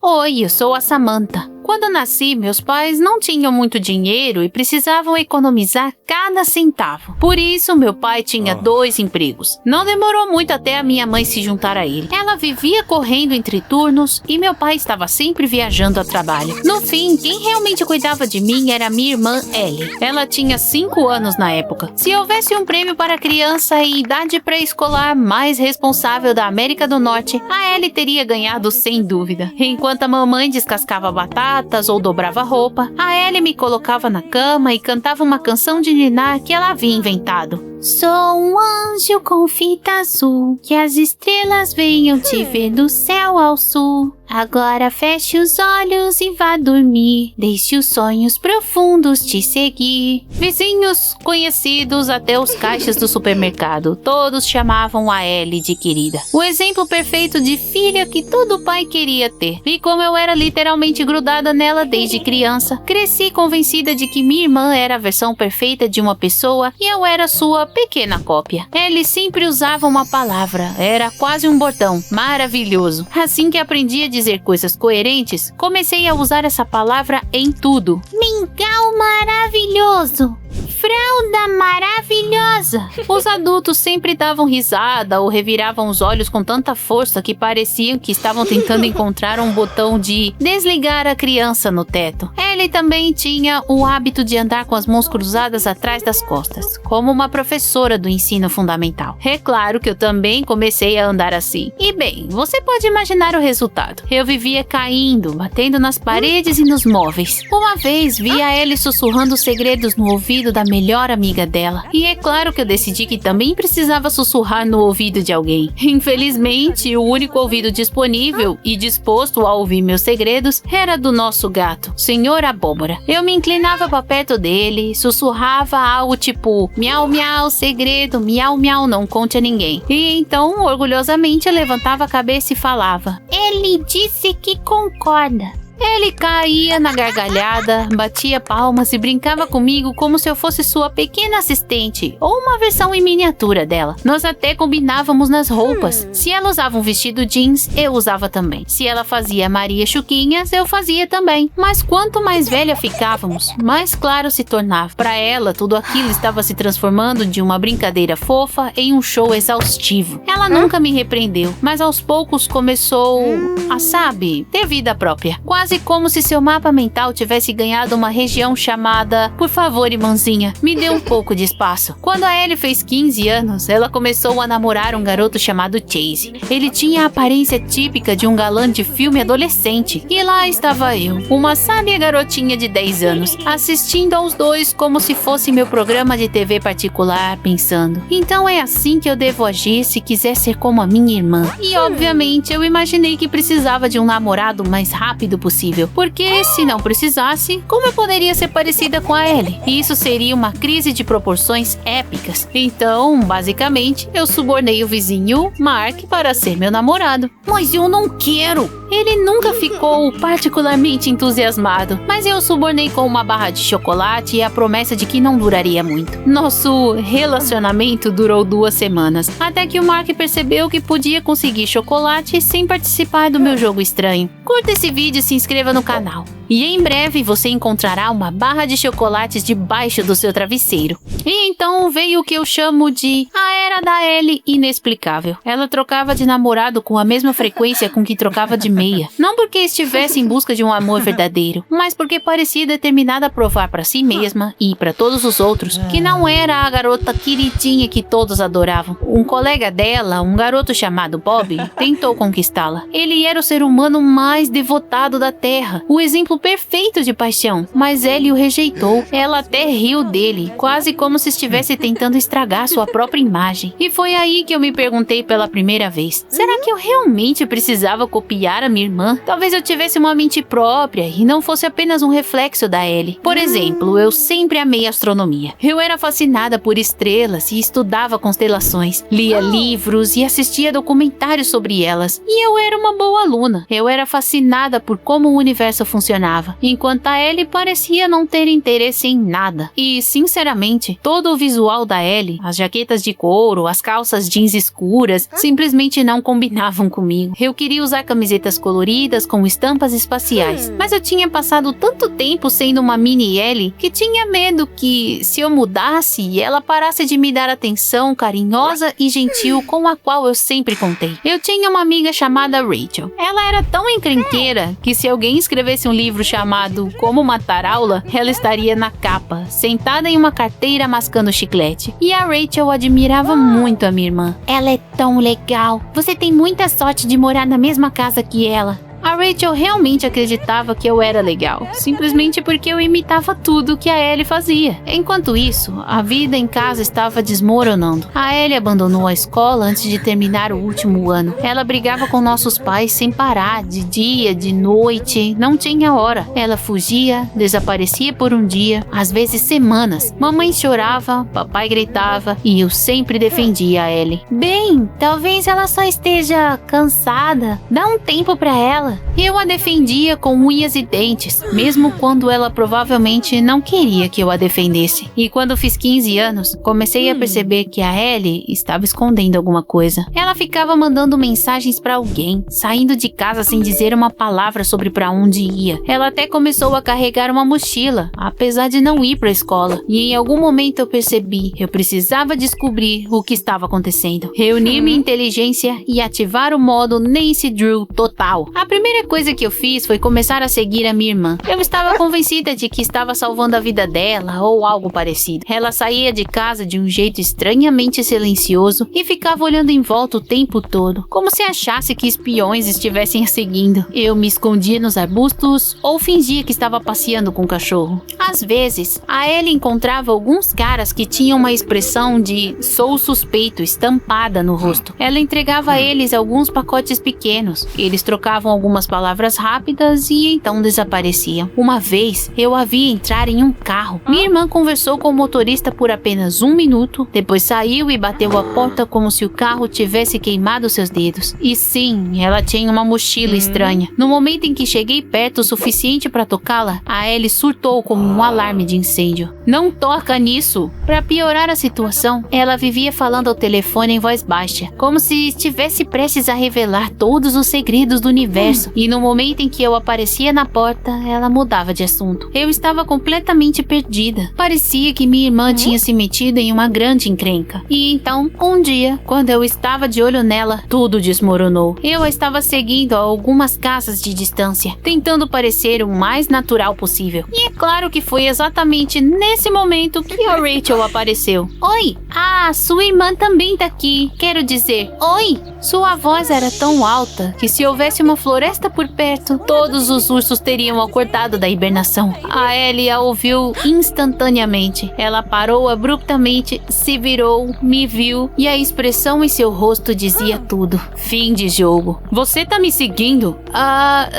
Oi, eu sou a Samantha. Quando nasci, meus pais não tinham muito dinheiro e precisavam economizar cada centavo. Por isso, meu pai tinha 2 empregos. Não demorou muito até a minha mãe se juntar a ele. Ela vivia correndo entre turnos e meu pai estava sempre viajando a trabalho. No fim, quem realmente cuidava de mim era minha irmã Ellie. Ela tinha 5 anos na época. Se houvesse um prêmio para a criança em idade pré-escolar mais responsável da América do Norte, a Ellie teria ganhado sem dúvida. Enquanto a mamãe descascava batata ou dobrava roupa, a Ellie me colocava na cama e cantava uma canção de ninar que ela havia inventado. Sou um anjo com fita azul, que as estrelas venham te ver do céu ao sul. Agora feche os olhos e vá dormir, deixe os sonhos profundos te seguir. Vizinhos, conhecidos, até os caixas do supermercado, todos chamavam a Ellie de querida. O exemplo perfeito de filha que todo pai queria ter. E como eu era literalmente grudada nela desde criança, cresci convencida de que minha irmã era a versão perfeita de uma pessoa e eu era sua pequena cópia. Ellie sempre usava uma palavra, era quase um bordão, maravilhoso. Assim que aprendi a dizer coisas coerentes, comecei a usar essa palavra em tudo. Mingau maravilhoso! Fralda maravilhosa! Os adultos sempre davam risada ou reviravam os olhos com tanta força que pareciam que estavam tentando encontrar um botão de desligar a criança no teto. Ellie também tinha o hábito de andar com as mãos cruzadas atrás das costas, como uma professora do ensino fundamental. É claro que eu também comecei a andar assim. E bem, você pode imaginar o resultado. Eu vivia caindo, batendo nas paredes e nos móveis. Uma vez vi a Ellie sussurrando segredos no ouvido da melhor amiga dela. E é claro que eu decidi que também precisava sussurrar no ouvido de alguém. Infelizmente, o único ouvido disponível e disposto a ouvir meus segredos era do nosso gato, Senhor Abóbora. Eu me inclinava para perto dele, sussurrava algo tipo miau miau, segredo, miau miau, não conte a ninguém. E então, orgulhosamente, eu levantava a cabeça e falava: Ele disse que concorda. Ele caía na gargalhada, batia palmas e brincava comigo como se eu fosse sua pequena assistente ou uma versão em miniatura dela. Nós até combinávamos nas roupas. Se ela usava um vestido jeans, eu usava também. Se ela fazia Maria Chuquinhas, eu fazia também. Mas quanto mais velha ficávamos, mais claro se tornava. Para ela, tudo aquilo estava se transformando de uma brincadeira fofa em um show exaustivo. Ela nunca me repreendeu, mas aos poucos começou a, sabe, ter vida própria. Quase como se seu mapa mental tivesse ganhado uma região chamada Por favor, irmãzinha, me dê um pouco de espaço. Quando a Ellie fez 15 anos, ela começou a namorar um garoto chamado Chase. Ele tinha a aparência típica de um galã de filme adolescente. E lá estava eu, uma sábia garotinha de 10 anos, assistindo aos dois como se fosse meu programa de TV particular, pensando: então é assim que eu devo agir se quiser ser como a minha irmã. E obviamente eu imaginei que precisava de um namorado o mais rápido possível. Porque se não precisasse, como eu poderia ser parecida com a Ellie? Isso seria uma crise de proporções épicas. Então, basicamente, eu subornei o vizinho Mark para ser meu namorado. Mas eu não quero! Ele nunca ficou particularmente entusiasmado, mas eu o subornei com uma barra de chocolate e a promessa de que não duraria muito. Nosso relacionamento durou 2 semanas, até que o Mark percebeu que podia conseguir chocolate sem participar do meu jogo estranho. Curta esse vídeo e se inscreva no canal. E em breve você encontrará uma barra de chocolates debaixo do seu travesseiro. E então veio o que eu chamo de a era da Ellie inexplicável. Ela trocava de namorado com a mesma frequência com que trocava de meia. Não porque estivesse em busca de um amor verdadeiro, mas porque parecia determinada a provar para si mesma e para todos os outros que não era a garota queridinha que todos adoravam. Um colega dela, um garoto chamado Bob, tentou conquistá-la. Ele era o ser humano mais devotado da Terra, o exemplo perfeito de paixão, mas Ellie o rejeitou. Ela até riu dele, quase como se estivesse tentando estragar sua própria imagem. E foi aí que eu me perguntei pela primeira vez: será que eu realmente precisava copiar a minha irmã? Talvez eu tivesse uma mente própria e não fosse apenas um reflexo da Ellie. Por exemplo, eu sempre amei astronomia. Eu era fascinada por estrelas e estudava constelações, lia livros e assistia documentários sobre elas. E eu era uma boa aluna. Eu era fascinada por como o universo funcionava, enquanto a Ellie parecia não ter interesse em nada. E, sinceramente, todo o visual da Ellie, as jaquetas de couro, as calças jeans escuras, simplesmente não combinavam comigo. Eu queria usar camisetas caixas coloridas com estampas espaciais. Mas eu tinha passado tanto tempo sendo uma mini Ellie que tinha medo que, se eu mudasse, ela parasse de me dar atenção carinhosa e gentil com a qual eu sempre contei. Eu tinha uma amiga chamada Rachel. Ela era tão encrenqueira que se alguém escrevesse um livro chamado Como Matar Aula, ela estaria na capa, sentada em uma carteira mascando chiclete. E a Rachel admirava muito a minha irmã. Ela é tão legal. Você tem muita sorte de morar na mesma casa que ela. A Rachel realmente acreditava que eu era legal, simplesmente porque eu imitava tudo que a Ellie fazia. Enquanto isso, a vida em casa estava desmoronando. A Ellie abandonou a escola antes de terminar o último ano. Ela brigava com nossos pais sem parar, de dia, de noite, não tinha hora. Ela fugia, desaparecia por um dia, às vezes semanas. Mamãe chorava, papai gritava e eu sempre defendia a Ellie. Bem, talvez ela só esteja cansada. Dá um tempo pra ela. Eu a defendia com unhas e dentes, mesmo quando ela provavelmente não queria que eu a defendesse. E quando fiz 15 anos, comecei a perceber que a Ellie estava escondendo alguma coisa. Ela ficava mandando mensagens pra alguém, saindo de casa sem dizer uma palavra sobre pra onde ia. Ela até começou a carregar uma mochila, apesar de não ir pra escola. E em algum momento eu percebi, eu precisava descobrir o que estava acontecendo. Reunir minha inteligência e ativar o modo Nancy Drew total. A primeira coisa que eu fiz foi começar a seguir a minha irmã. Eu estava convencida de que estava salvando a vida dela ou algo parecido. Ela saía de casa de um jeito estranhamente silencioso e ficava olhando em volta o tempo todo, como se achasse que espiões estivessem a seguindo. Eu me escondia nos arbustos ou fingia que estava passeando com o cachorro. Às vezes, a Ellie encontrava alguns caras que tinham uma expressão de "sou suspeito" estampada no rosto. Ela entregava a eles alguns pacotes pequenos. Eles trocavam algumas palavras rápidas e então desapareciam. Uma vez, eu a vi entrar em um carro. Minha irmã conversou com o motorista por apenas 1 minuto, depois saiu e bateu a porta como se o carro tivesse queimado seus dedos. E sim, ela tinha uma mochila estranha. No momento em que cheguei perto o suficiente para tocá-la, a Ellie surtou como um alarme de incêndio. Não toca nisso! Para piorar a situação, ela vivia falando ao telefone em voz baixa, como se estivesse prestes a revelar todos os segredos do universo. E no momento em que eu aparecia na porta, ela mudava de assunto. Eu estava completamente perdida. Parecia que minha irmã tinha se metido em uma grande encrenca. E então, um dia, quando eu estava de olho nela, tudo desmoronou. Eu a estava seguindo a algumas casas de distância, tentando parecer o mais natural possível. E é claro que foi exatamente nesse momento que a Rachel apareceu. Oi! Ah, sua irmã também tá aqui. Quero dizer, oi! Sua voz era tão alta que se houvesse uma floresta por perto, todos os ursos teriam acordado da hibernação. A Ellie a ouviu instantaneamente. Ela parou abruptamente, se virou, me viu e a expressão em seu rosto dizia tudo. Fim de jogo. Você tá me seguindo?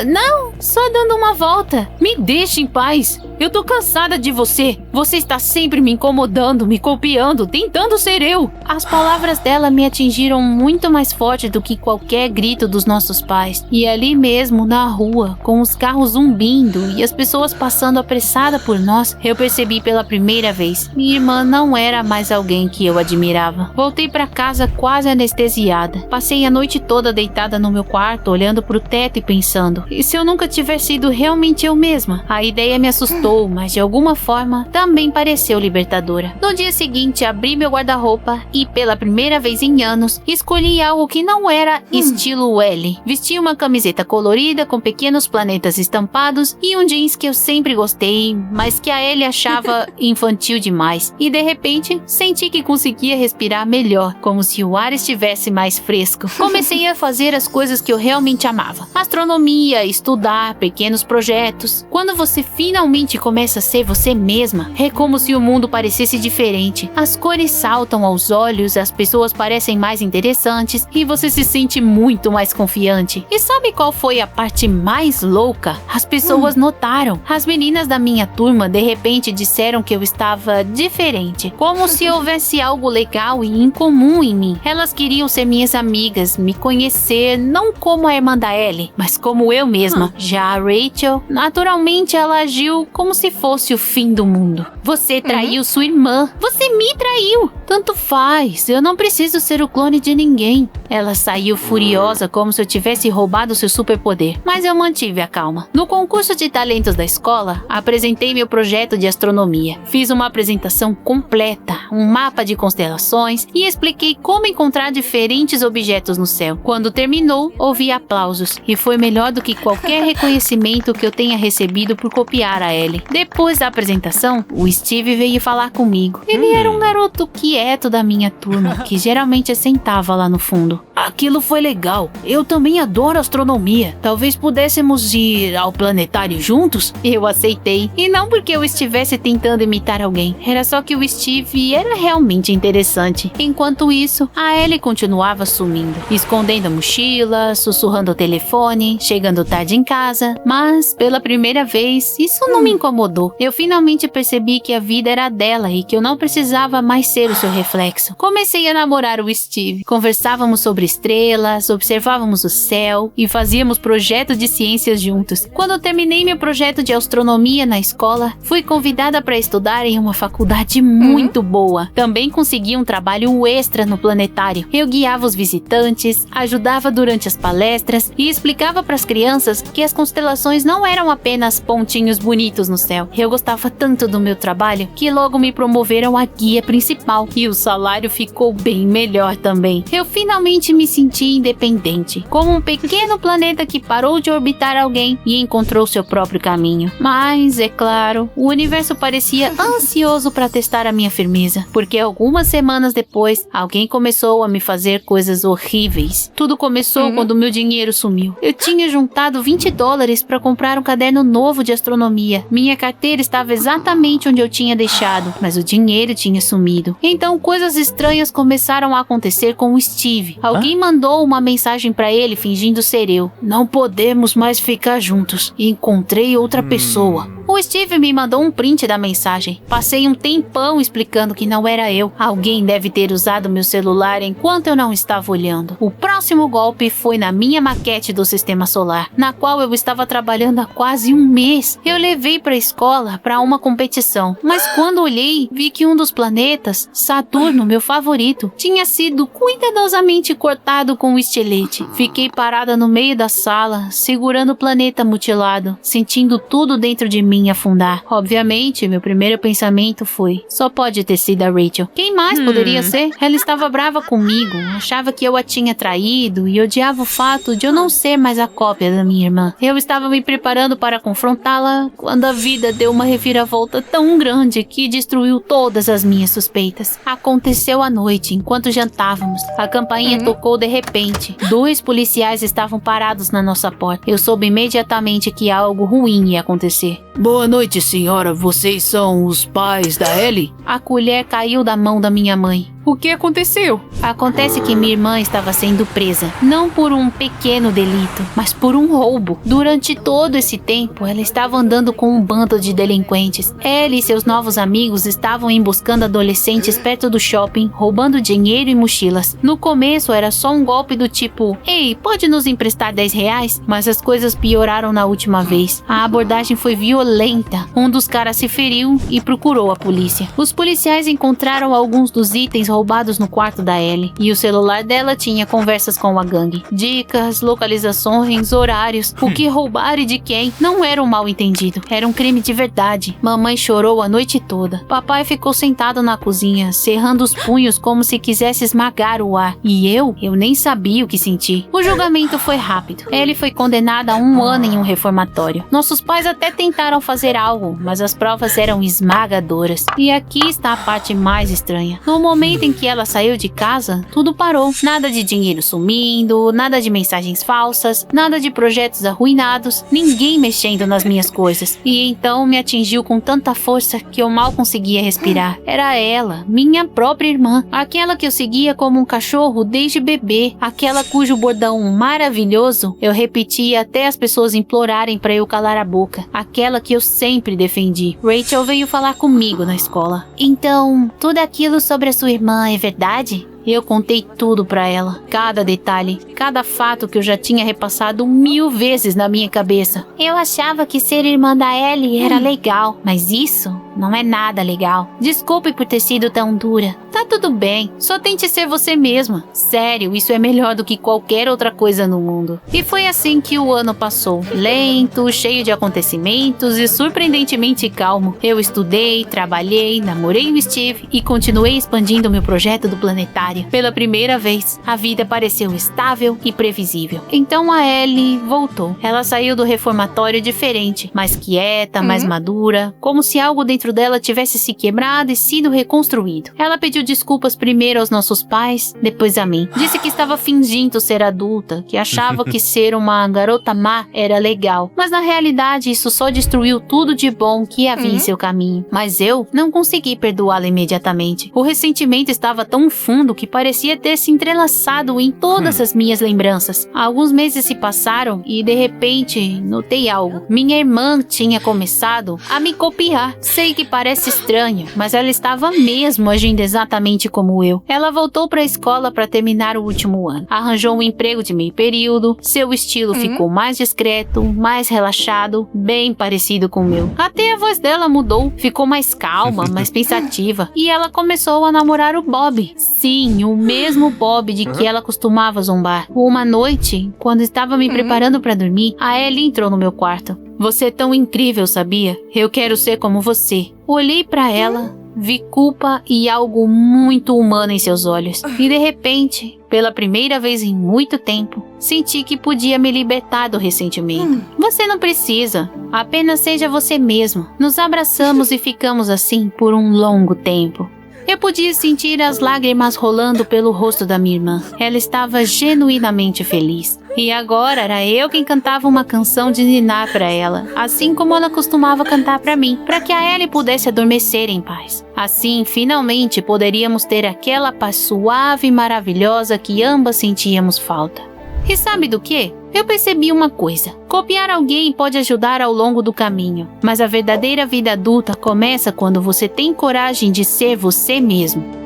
Não, só dando uma volta. Me deixe em paz. Eu tô cansada de você. Você está sempre me incomodando, me copiando, tentando ser eu. As palavras dela me atingiram muito mais forte do que qualquer grito dos nossos pais. E ali mesmo, na rua, com os carros zumbindo e as pessoas passando apressada por nós, eu percebi pela primeira vez. Minha irmã não era mais alguém que eu admirava. Voltei para casa quase anestesiada. Passei a noite toda deitada no meu quarto, olhando pro teto e pensando, e se eu nunca tiver sido realmente eu mesma? A ideia me assustou, mas de alguma forma também pareceu libertadora. No dia seguinte, abri meu guarda-roupa e, pela primeira vez em anos, escolhi algo que não era estilo Ellie. Vesti uma camiseta colorida com pequenos planetas estampados e um jeans que eu sempre gostei, mas que a Ellie achava infantil demais. E de repente, senti que conseguia respirar melhor, como se o ar estivesse mais fresco. Comecei a fazer as coisas que eu realmente amava. Astronomia, estudar, pequenos projetos. Quando você finalmente começa a ser você mesma, é como se o mundo parecesse diferente. As cores saltam aos olhos, as pessoas parecem mais interessantes e você se sente muito mais confiante. E sabe qual foi a parte mais louca? As pessoas notaram. As meninas da minha turma de repente disseram que eu estava diferente, como se houvesse algo legal e incomum em mim. Elas queriam ser minhas amigas, me conhecer não como a irmã da Ellie, mas como eu mesma. Já a Rachel, naturalmente ela agiu como se fosse o fim do mundo. Você traiu sua irmã. Você me traiu. Tanto faz, eu não preciso ser o clone de ninguém. Ela saiu furiosa como se eu tivesse roubado seu superpoder, mas eu mantive a calma. No concurso de talentos da escola, apresentei meu projeto de astronomia. Fiz uma apresentação completa, um mapa de constelações e expliquei como encontrar diferentes objetos no céu. Quando terminou, ouvi aplausos e foi melhor do que qualquer reconhecimento que eu tenha recebido por copiar a Ellie. Depois da apresentação, o Steve veio falar comigo. Ele era um garoto quieto da minha turma, que geralmente sentava lá no fundo. Aquilo foi legal. Eu também adoro astronomia. Talvez pudéssemos ir ao planetário juntos? Eu aceitei. E não porque eu estivesse tentando imitar alguém. Era só que o Steve era realmente interessante. Enquanto isso, a Ellie continuava sumindo, escondendo a mochila, sussurrando ao telefone, chegando tarde em casa. Mas, pela primeira vez, isso não me incomodou. Eu finalmente percebi que a vida era dela e que eu não precisava mais ser o seu reflexo. Comecei a namorar o Steve. Conversávamos sobre estrelas, observávamos o céu e fazíamos projetos de ciências juntos. Quando terminei meu projeto de astronomia na escola, fui convidada para estudar em uma faculdade muito boa. Também consegui um trabalho extra no planetário. Eu guiava os visitantes, ajudava durante as palestras e explicava para as crianças que as constelações não eram apenas pontinhos bonitos no céu. Eu gostava tanto do meu trabalho que logo me promoveram a guia principal e o salário ficou bem melhor também. Eu finalmente me senti independente, como um pequeno planeta que parou de orbitar alguém e encontrou seu próprio caminho. Mas, é claro, o universo parecia ansioso para testar a minha firmeza, porque algumas semanas depois, alguém começou a me fazer coisas horríveis. Tudo começou quando meu dinheiro sumiu. Eu tinha juntado $20 para comprar um caderno novo de astronomia. Minha carteira estava exatamente onde eu tinha deixado, mas o dinheiro tinha sumido. Então, coisas estranhas começaram a acontecer com o Steve. Alguém mandou uma mensagem para ele fingindo ser eu. Não podemos mais ficar juntos. Encontrei outra pessoa. O Steve me mandou um print da mensagem. Passei um tempão explicando que não era eu. Alguém deve ter usado meu celular enquanto eu não estava olhando. O próximo golpe foi na minha maquete do sistema solar, na qual eu estava trabalhando há quase um mês. Eu levei para a escola para uma competição, mas quando olhei, vi que um dos planetas, Saturno, meu favorito, tinha sido cuidadosamente cortado com um estilete. Fiquei parada no meio da sala, segurando o planeta mutilado, sentindo tudo dentro de mim afundar. Obviamente, meu primeiro pensamento foi: só pode ter sido a Rachel. Quem mais poderia ser? Ela estava brava comigo, achava que eu a tinha traído e odiava o fato de eu não ser mais a cópia da minha irmã. Eu estava me preparando para confrontá-la quando a vida deu uma reviravolta tão grande que destruiu todas as minhas suspeitas. Aconteceu à noite, enquanto jantávamos. A campainha tocou de repente. 2 policiais estavam parados na nossa porta. Eu soube imediatamente que algo ruim ia acontecer. Boa noite, senhora. Vocês são os pais da Ellie? A colher caiu da mão da minha mãe. O que aconteceu? Acontece que minha irmã estava sendo presa, não por um pequeno delito, mas por um roubo. Durante todo esse tempo, ela estava andando com um bando de delinquentes. Ela e seus novos amigos estavam emboscando adolescentes perto do shopping, roubando dinheiro e mochilas. No começo era só um golpe do tipo: ei, pode nos emprestar R$10? Mas as coisas pioraram na última vez. A abordagem foi violenta. Um dos caras se feriu e procurou a polícia. Os policiais encontraram alguns dos itens roubados no quarto da Ellie, e o celular dela tinha conversas com a gangue. Dicas, localizações, horários, o que roubar e de quem não era um mal entendido, era um crime de verdade. Mamãe chorou a noite toda. Papai ficou sentado na cozinha, cerrando os punhos como se quisesse esmagar o ar, e eu nem sabia o que sentir. O julgamento foi rápido. Ellie foi condenada a 1 ano em um reformatório. Nossos pais até tentaram fazer algo, mas as provas eram esmagadoras. E aqui está a parte mais estranha. No momento em que ela saiu de casa, tudo parou. Nada de dinheiro sumindo, nada de mensagens falsas, nada de projetos arruinados, ninguém mexendo nas minhas coisas. E então me atingiu com tanta força que eu mal conseguia respirar. Era ela, minha própria irmã, aquela que eu seguia como um cachorro desde bebê, aquela cujo bordão maravilhoso eu repetia até as pessoas implorarem para eu calar a boca, aquela que eu sempre defendi. Rachel veio falar comigo na escola. Então, tudo aquilo sobre a sua irmã é verdade? Eu contei tudo pra ela, cada detalhe, cada fato que eu já tinha repassado 1000 vezes na minha cabeça. Eu achava que ser irmã da Ellie era legal, mas isso não é nada legal. Desculpe por ter sido tão dura. Tá tudo bem, só tente ser você mesma. Sério, isso é melhor do que qualquer outra coisa no mundo. E foi assim que o ano passou. Lento, cheio de acontecimentos e surpreendentemente calmo. Eu estudei, trabalhei, namorei o Steve e continuei expandindo meu projeto do planetário. Pela primeira vez, a vida pareceu estável e previsível. Então a Ellie voltou. Ela saiu do reformatório diferente, mais quieta, mais madura, como se algo dentro dela tivesse se quebrado e sido reconstruído. Ela pediu desculpas primeiro aos nossos pais, depois a mim. Disse que estava fingindo ser adulta, que achava que ser uma garota má era legal, mas na realidade isso só destruiu tudo de bom que havia em seu caminho. Mas eu não consegui perdoá-la imediatamente. O ressentimento estava tão fundo que parecia ter se entrelaçado em todas as minhas lembranças. Alguns meses se passaram e de repente notei algo. Minha irmã tinha começado a me copiar. Sei que parece estranho, mas ela estava mesmo agindo exatamente como eu. Ela voltou para a escola para terminar o último ano. Arranjou um emprego de meio período. Seu estilo ficou mais discreto, mais relaxado, bem parecido com o meu. Até a voz dela mudou, ficou mais calma, mais pensativa. E ela começou a namorar o Bob. Sim, o mesmo Bob de que ela costumava zombar. Uma noite, quando estava me preparando para dormir, a Ellie entrou no meu quarto. Você é tão incrível, sabia? Eu quero ser como você. Olhei para ela, vi culpa e algo muito humano em seus olhos. E de repente, pela primeira vez em muito tempo, senti que podia me libertar do ressentimento. Você não precisa. Apenas seja você mesmo. Nos abraçamos e ficamos assim por um longo tempo. Eu podia sentir as lágrimas rolando pelo rosto da minha irmã. Ela estava genuinamente feliz. E agora era eu quem cantava uma canção de ninar para ela, assim como ela costumava cantar para mim, para que a Ellie pudesse adormecer em paz. Assim, finalmente, poderíamos ter aquela paz suave e maravilhosa que ambas sentíamos falta. E sabe do quê? Eu percebi uma coisa. Copiar alguém pode ajudar ao longo do caminho, mas a verdadeira vida adulta começa quando você tem coragem de ser você mesmo.